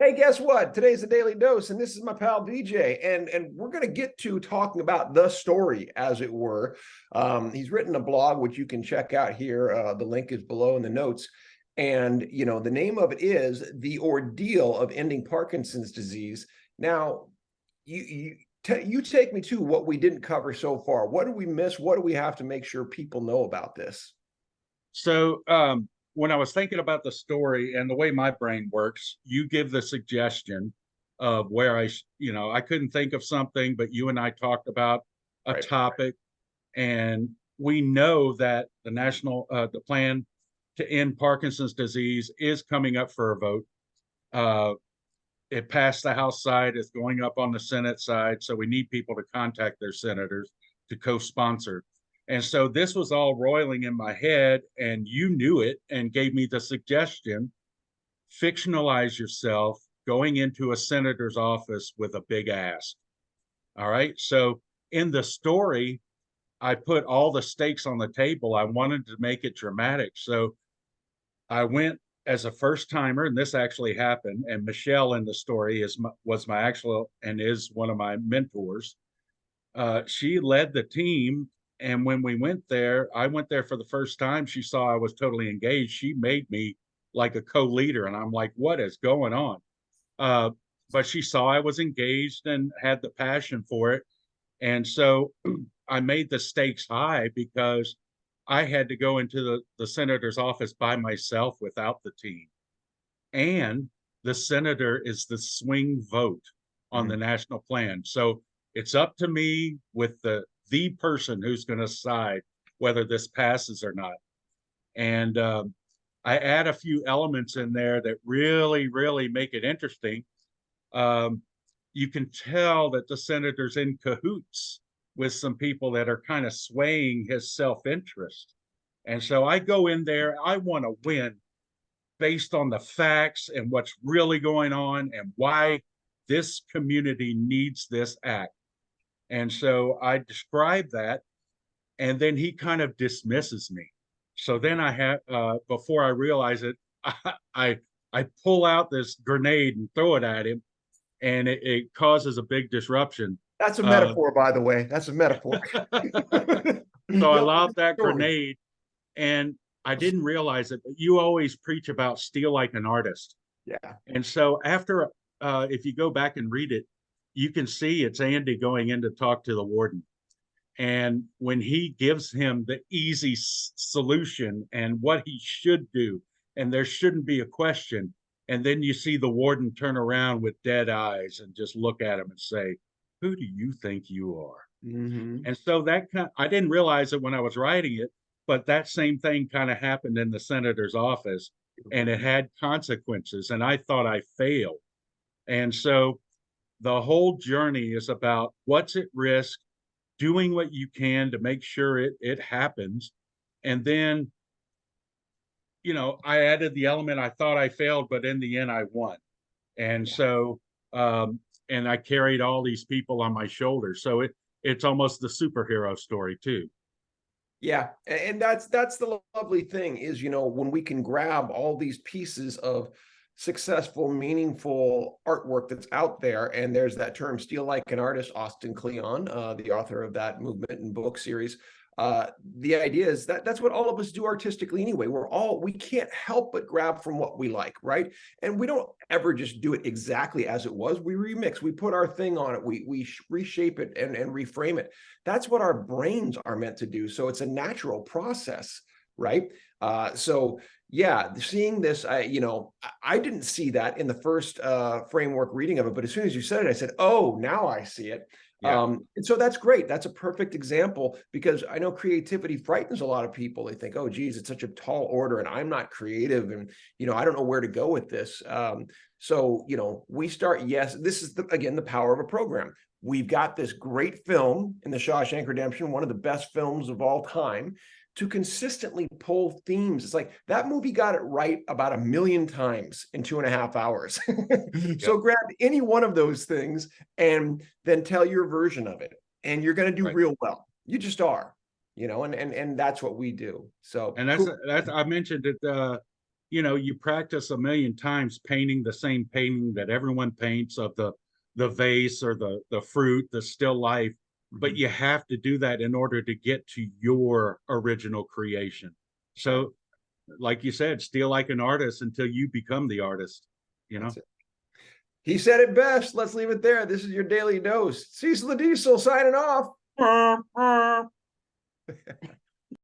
Hey, guess what? Today's the Daily Dose, and this is my pal BJ, and we're going to get to talking about the story, as it were. He's written a blog which you can check out here. The link is below in the notes, and the name of it is "The Ordeal of Ending Parkinson's Disease." Now, you take me to what we didn't cover so far. What do we miss? What do we have to make sure people know about this? So when I was thinking about the story and the way my brain works, you give the suggestion of where I couldn't think of something, but you and I talked about a Right. topic, and we know that the plan to end Parkinson's disease is coming up for a vote. Uh, it passed the House side, it's going up on the Senate side, so we need people to contact their senators to co-sponsor. And so this was all roiling in my head, and you knew it and gave me the suggestion: fictionalize yourself going into a senator's office with a big ask. All right. So in the story, I put all the stakes on the table. I wanted to make it dramatic. So I went as a first timer, and this actually happened. And Michelle in the story was my actual and is one of my mentors. She led the team, and when we went there, I went there for the first time. She saw I was totally engaged. She made me like a co-leader, and I'm like, what is going on? Uh, but she saw I was engaged and had the passion for it, and so I made the stakes high because I had to go into the senator's office by myself without the team. And the senator is the swing vote on the national plan. So it's up to me with the person who's going to decide whether this passes or not. And I add a few elements in there that really, really make it interesting. Um, you can tell that the senator's in cahoots with some people that are kind of swaying his self-interest. And so I go in there, I want to win based on the facts and what's really going on and why this community needs this act. And so I describe that, and then he kind of dismisses me. So then I have, before I realize it, I I pull out this grenade and throw it at him, and it causes a big disruption. That's a Uh, metaphor, by the way. That's a metaphor. so I Yep, lobbed that story. grenade, and I didn't realize it, but you always preach about steal like an artist. Yeah. And so after, if you go back and read it, you can see it's Andy going in to talk to the warden. And when he gives him the easy solution and what he should do, and there shouldn't be a question, and then you see the warden turn around with dead eyes and just look at him and say, "Who do you think you are?" Hmm. And so I didn't realize it when I was writing it, but that same thing kind of happened in the senator's office, and it had consequences. And I thought I failed. And so the whole journey is about what's at risk, doing what you can to make sure it happens. And then, I added the element: I thought I failed, but in the end I won. And Yeah. so, and I carried all these people on my shoulders. So it's almost the superhero story too. Yeah, and that's the lovely thing is, when we can grab all these pieces of successful, meaningful artwork that's out there, and there's that term "steal like an artist," Austin Kleon, the author of that movement and book series. The idea is that that's what all of us do artistically anyway. We can't help but grab from what we like, right? And we don't ever just do it exactly as it was. We remix, we put our thing on it, we reshape it and reframe it. That's what our brains are meant to do. So it's a natural process, right? So yeah, seeing this, I didn't see that in the first framework reading of it, but as soon as you said it, I said, oh, now I see it. Yeah. And so that's great. That's a perfect example, because I know creativity frightens a lot of people. They think, oh, geez, it's such a tall order and I'm not creative, and, I don't know where to go with this. So, we start, yes, this is again, the power of a program. We've got this great film in The Shawshank Redemption, one of the best films of all time, to consistently pull themes. It's like that movie got it right about 1 million times in 2.5 hours. Yep. So grab any one of those things and then tell your version of it, and you're going to do Right. real well. You just are, and that's what we do. So And cool. that's I mentioned it you practice a million times painting the same painting that everyone paints of the vase or the fruit, the still life, but you have to do that in order to get to your original creation. So, like you said, steal like an artist until you become the artist, you know? That's it. He said it best. Let's leave it there. This is your daily dose. Cecil the Diesel signing off.